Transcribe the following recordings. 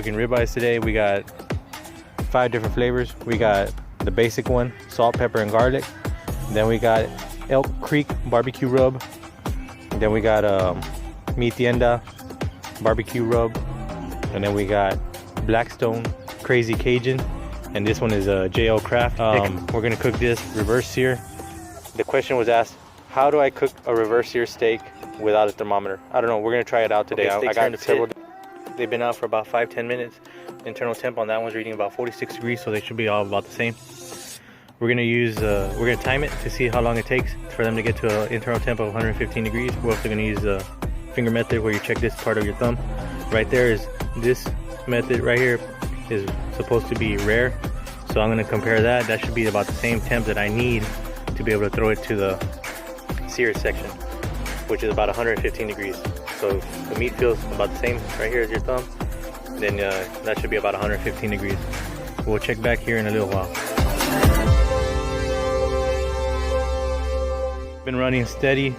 cooking ribeyes today. We got 5 different flavors. We got the basic one, salt, pepper, and garlic. Then we got Elk Creek BBQ Rub. Then we got Tienda BBQ Rub. And then we got Blackstone Crazy Cajun. And this one is a JL Craft. We're gonna cook this reverse sear. The question was asked, how do I cook a reverse sear steak without a thermometer? I don't know, we're gonna try it out today. I got several. They've been out for about 5-10 minutes. Internal temp on that one's reading about 46 degrees, so they should be all about the same. We're gonna time it to see how long it takes for them to get to an internal temp of 115 degrees. We're also gonna use the finger method where you check this part of your thumb. Right there is this method right here is supposed to be rare. So I'm gonna compare that. That should be about the same temp that I need to be able to throw it to the sear section, which is about 115 degrees. So if the meat feels about the same right here as your thumb, then that should be about 115 degrees. We'll check back here in a little while. Been running steady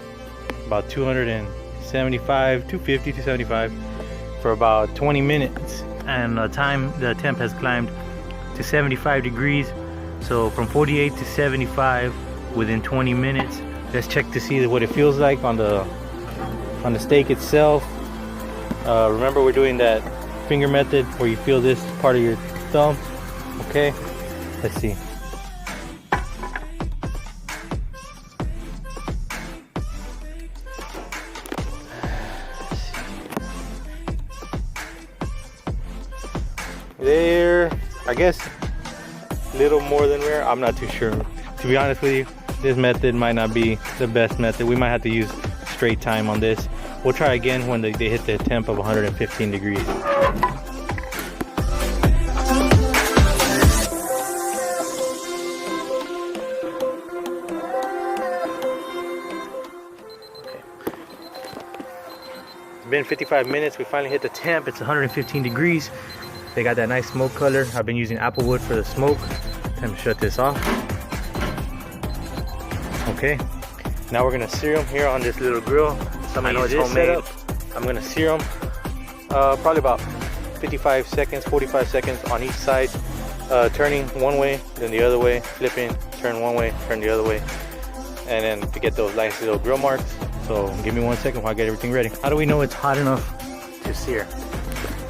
about 275, 250, 275 for about 20 minutes, and the temp has climbed to 75 degrees. So from 48 to 75 within 20 minutes. Let's check to see what it feels like on the steak itself. Remember, we're doing that finger method where you feel this part of your thumb. Okay, let's see. There, I guess a little more than rare. I'm not too sure. To be honest with you, this method might not be the best method. We might have to use straight time on this. We'll try again when they hit the temp of 115 degrees. Okay. It's been 55 minutes. We finally hit the temp. It's 115 degrees. They got that nice smoke color. I've been using apple wood for the smoke. Time to shut this off. Okay, now we're gonna sear them here on this little grill. I know it's homemade. I'm gonna sear them probably about 55 seconds, 45 seconds on each side, turning one way, then the other way, flipping, turn one way, turn the other way, and then to get those nice little grill marks. So give me 1 second while I get everything ready. How do we know it's hot enough to sear?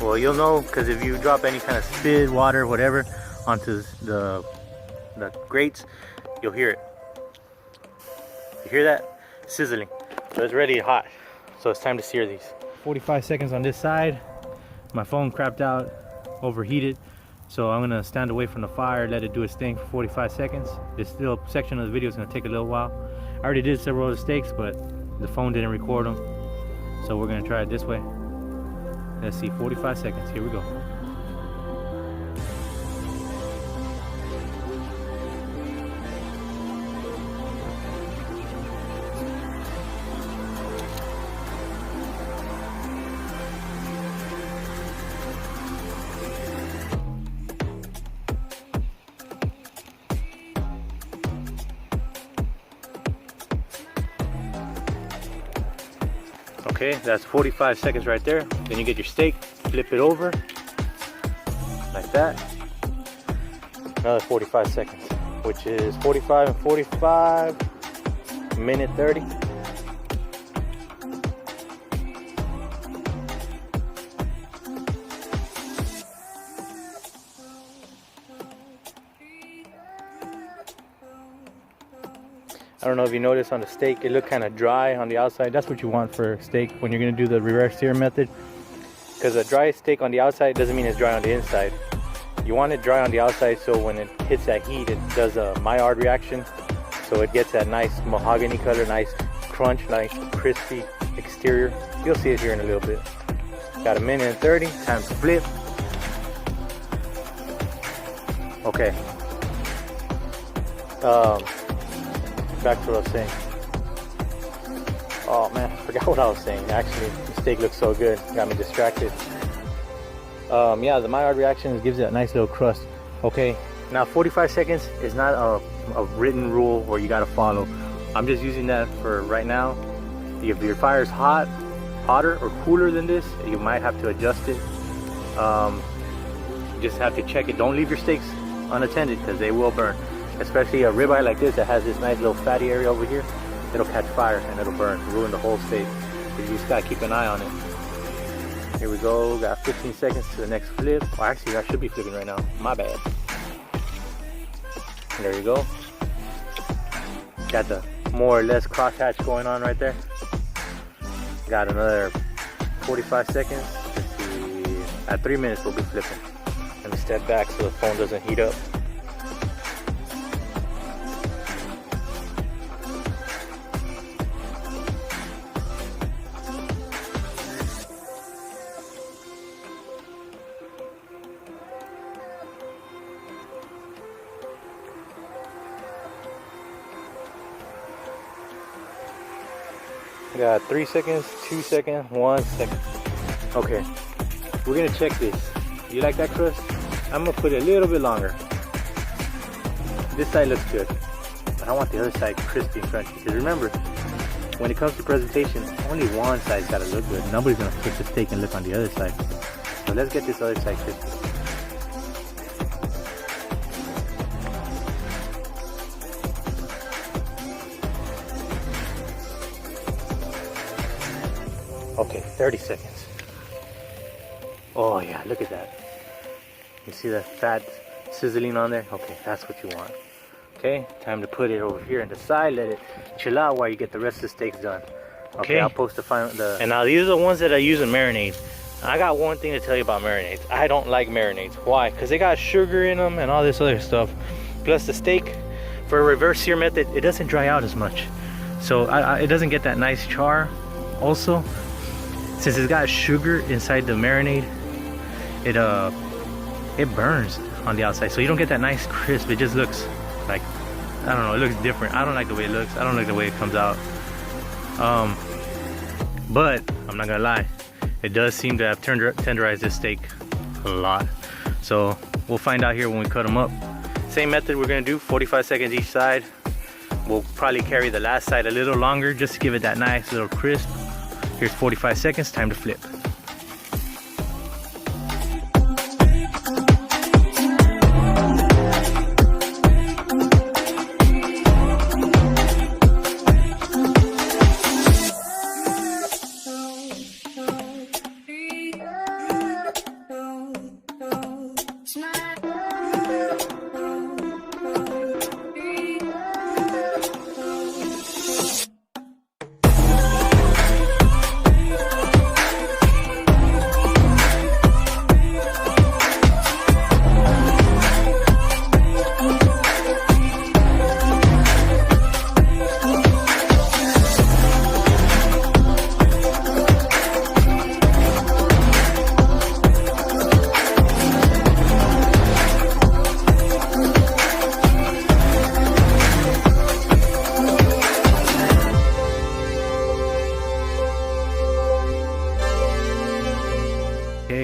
Well, you'll know because if you drop any kind of spit, water, whatever onto the grates, you'll hear it. You hear that? Sizzling. So it's ready hot. So it's time to sear these. 45 seconds on this side. My phone crapped out, overheated. So I'm gonna stand away from the fire, let it do its thing for 45 seconds. This little section of the video is gonna take a little while. I already did several other steaks, but the phone didn't record them. So we're gonna try it this way. Let's see, 45 seconds, here we go. Okay, that's 45 seconds right there. Then you get your steak, flip it over, like that. Another 45 seconds, which is 45 and 45, minute 30. I don't know if you noticed on the steak, it looked kind of dry on the outside. That's what you want for steak when you're gonna do the reverse sear method. Because a dry steak on the outside doesn't mean it's dry on the inside. You want it dry on the outside so when it hits that heat, it does a Maillard reaction. So it gets that nice mahogany color, nice crunch, nice crispy exterior. You'll see it here in a little bit. Got a minute and 30, time to flip. Okay. Back to what I was saying. Oh man, I forgot what I was saying. Actually, the steak looks so good, got me distracted. Yeah, the Maillard reaction gives it a nice little crust. Okay, now 45 seconds is not a written rule where you gotta follow. I'm just using that for right now. If your fire is hotter or cooler than this, you might have to adjust it. You just have to check it. Don't leave your steaks unattended because they will burn. Especially a ribeye like this that has this nice little fatty area over here. It'll catch fire and it'll burn, ruin the whole steak. So you just gotta keep an eye on it. Here we go, got 15 seconds to the next flip. Well, actually I should be flipping right now, my bad. And there you go. Got the more or less crosshatch going on right there. Got another 45 seconds. Let's see. At 3 minutes we'll be flipping. Let me step back so the phone doesn't heat up. Got 3 seconds, 2 seconds, 1 second. Okay, we're gonna check this. You like that crust? I'm gonna put it a little bit longer. This side looks good, but I want the other side crispy and crunchy. Because remember, when it comes to presentation, only one side's gotta look good. Nobody's gonna fix the steak and look on the other side. So let's get this other side crispy. Okay, 30 seconds. Oh yeah, look at that. You see that fat sizzling on there? Okay, that's what you want. Okay, time to put it over here on the side. Let it chill out while you get the rest of the steaks done. Okay, I'll post and now these are the ones that I use in marinade. I got one thing to tell you about marinades. I don't like marinades. Why? Because they got sugar in them and all this other stuff. Plus the steak, for a reverse sear method, it doesn't dry out as much. So it doesn't get that nice char. Also, since it's got sugar inside the marinade, it burns on the outside, so you don't get that nice crisp. It just looks like, I don't know, it looks different. I don't like the way it looks. I don't like the way it comes out. But I'm not gonna lie, it does seem to have tenderized this steak a lot. So we'll find out here when we cut them up. Same method we're gonna do, 45 seconds each side. We'll probably carry the last side a little longer just to give it that nice little crisp. Here's 45 seconds, time to flip.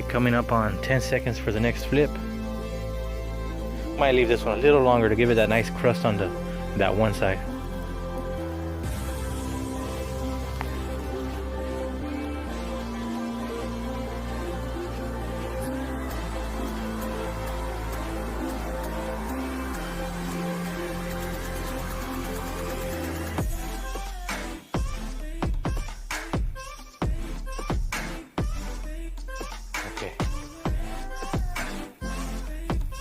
Coming up on 10 seconds for the next flip. Might leave this one a little longer to give it that nice crust on that one side.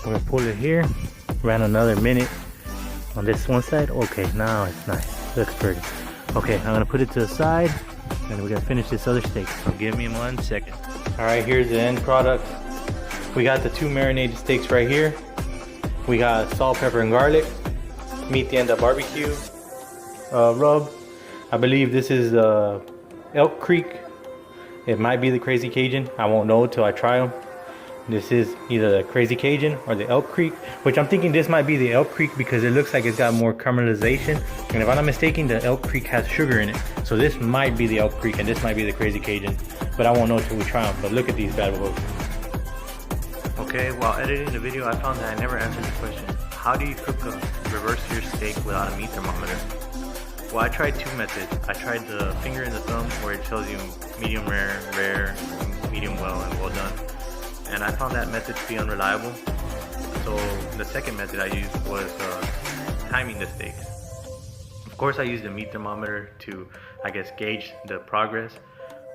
I'm gonna pull it here. Ran another minute on this one side. Okay, now it's nice. Looks pretty. Okay, I'm gonna put it to the side and we're gonna finish this other steak. So give me 1 second. All right, here's the end product. We got the 2 marinated steaks right here. We got salt, pepper, and garlic. Meat Tienda BBQ Rub. I believe this is Elk Creek. It might be the Crazy Cajun. I won't know till I try them. This is either the Crazy Cajun or the Elk Creek, which I'm thinking this might be the Elk Creek because it looks like it's got more caramelization. And if I'm not mistaken, the Elk Creek has sugar in it. So this might be the Elk Creek and this might be the Crazy Cajun. But I won't know until we try them. But look at these bad boys. Okay, while editing the video, I found that I never answered the question. How do you cook a reverse sear steak without a meat thermometer? Well, I tried 2 methods. I tried the finger and the thumb where it tells you medium rare, rare, medium well, and well done. and I found that method to be unreliable. So the second method I used was timing the steaks. Of course I used a meat thermometer to, I guess, gauge the progress,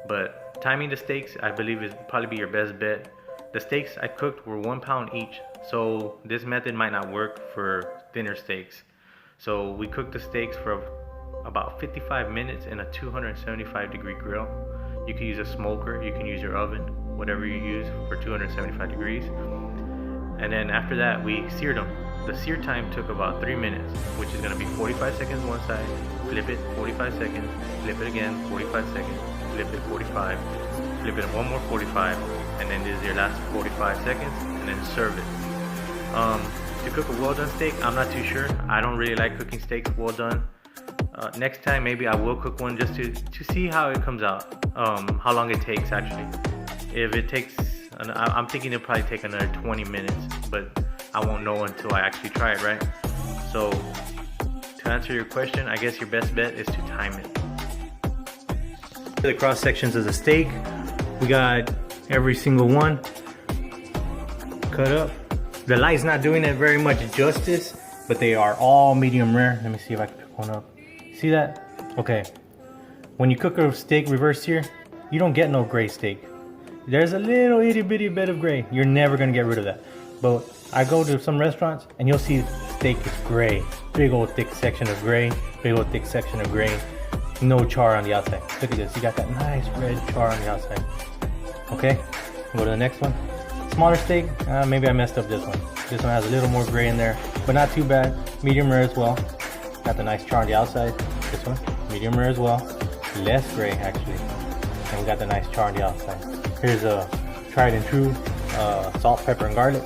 but timing the steaks I believe is probably be your best bet. The steaks I cooked were 1 pound each, so this method might not work for thinner steaks. So we cooked the steaks for about 55 minutes in a 275 degree grill. You can use a smoker, you can use your oven, whatever you use for 275 degrees. And then after that we seared them. The sear time took about 3 minutes, which is going to be 45 seconds one side, flip it, 45 seconds, flip it again, 45 seconds, flip it, 45, flip it one more 45, and then this is your last 45 seconds, and then serve it. To cook a well done steak, I'm not too sure. I don't really like cooking steaks well done. Next time maybe I will cook one just to see how it comes out, how long it takes actually. If it takes, I'm thinking it'll probably take another 20 minutes, but I won't know until I actually try it, right? So to answer your question, I guess your best bet is to time it. The cross sections of the steak, we got every single one cut up. The light's not doing it very much justice, but they are all medium rare. Let me see if I can pick one up. See that? Okay. When you cook a steak reverse sear, you don't get no gray steak. There's a little itty bitty bit of gray. You're never gonna get rid of that. But I go to some restaurants and you'll see steak is gray. Big old thick section of gray, big old thick section of gray. No char on the outside. Look at this, you got that nice red char on the outside. Okay, go to the next one. Smaller steak, maybe I messed up this one. This one has a little more gray in there, but not too bad. Medium rare as well. Got the nice char on the outside. This one, medium rare as well. Less gray actually. And we got the nice char on the outside. Here's a tried and true salt, pepper, and garlic.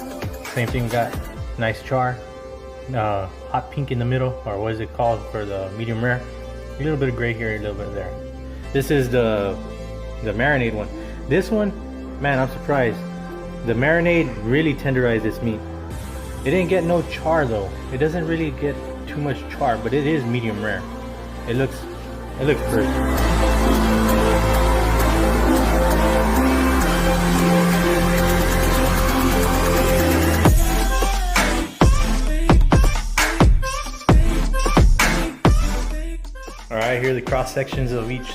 Same thing, got nice char, hot pink in the middle, or what is it called for the medium rare? A little bit of gray here, a little bit there. This is the marinade one. This one, man, I'm surprised. The marinade really tenderized this meat. It didn't get no char though. It doesn't really get too much char, but it is medium rare. It looks perfect. Alright, here are the cross sections of each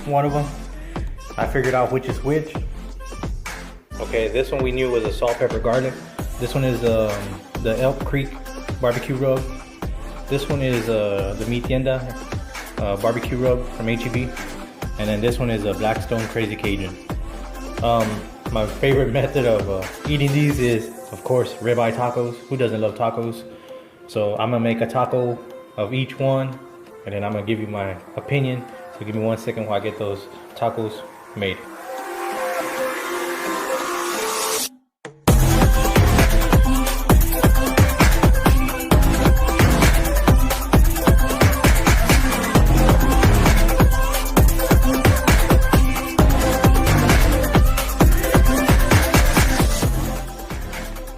one of them. I figured out which is which. Okay, this one we knew was a salt, pepper, garlic. This one is the Elk Creek BBQ Rub. This one is the Tienda BBQ Rub from HEB. And then this one is a Blackstone Crazy Cajun. My favorite method of eating these is, of course, ribeye tacos. Who doesn't love tacos? So I'm gonna make a taco of each one, and then I'm gonna give you my opinion. So give me 1 second while I get those tacos made.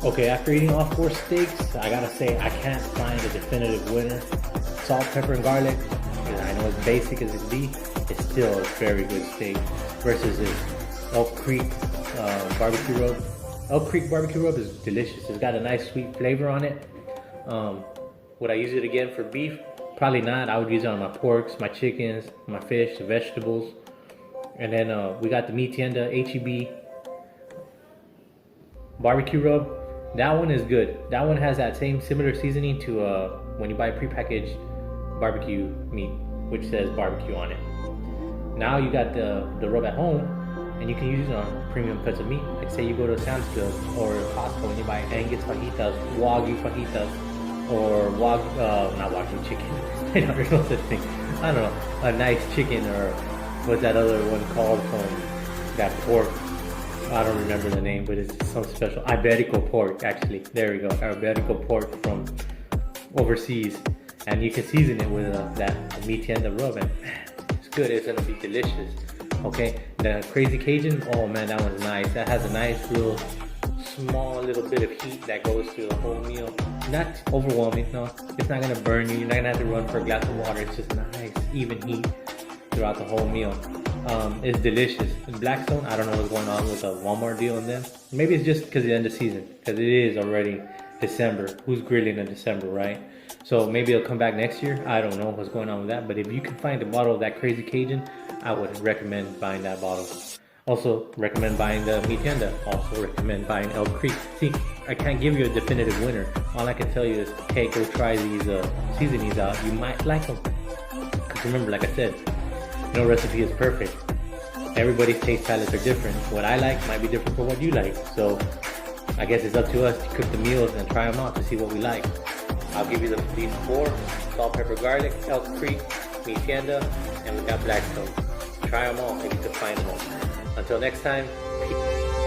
Okay, after eating all 4 steaks, I gotta say I can't find a definitive winner. Salt, pepper, and garlic, and I know as basic as it be, it's still a very good steak versus this Elk Creek BBQ Rub. Elk Creek BBQ Rub is delicious. It's got a nice sweet flavor on it. Would I use it again for beef? Probably not. I would use it on my porks, my chickens, my fish, the vegetables. And then we got the Tienda HEB BBQ Rub. That one is good. That one has that same similar seasoning to when you buy prepackaged barbecue meat, which says barbecue on it. Now you got the rub at home, and you can use it on premium cuts of meat. Like say you go to Sam's Club or Costco and you buy Angus fajitas, Wagyu fajitas, or not Wagyu chicken. I don't know such thing. I don't know, a nice chicken, or what's that other one called from that pork? I don't remember the name, but it's some special Iberico Pork. Actually, there we go, Iberico Pork from overseas, and you can season it with that Tienda rub, and man, it's good. It's gonna be delicious. Okay, the Crazy Cajun, oh man, that one's nice. That has a nice real small little bit of heat that goes through the whole meal. Not overwhelming, no, it's not gonna burn you. You're not gonna have to run for a glass of water. It's just nice even heat throughout the whole meal. It's delicious. Blackstone, I don't know what's going on with the Walmart deal on them. Maybe it's just because of the end of season, because it is already December. Who's grilling in December, right? So maybe it'll come back next year. I don't know what's going on with that. But if you can find a bottle of that Crazy Cajun, I would recommend buying that bottle. Also recommend buying the Tienda. Also recommend buying Elk Creek. See, I can't give you a definitive winner. All I can tell you is, hey, go try these seasonings out. You might like them. Because remember, like I said, no recipe is perfect. Everybody's taste palates are different. What I like might be different from what you like. So I guess it's up to us to cook the meals and try them out to see what we like. I'll give you these 4: salt, pepper, garlic, Elk Creek, Tienda, and we got Blackstone. Try them all and you can find them all. Until next time, peace.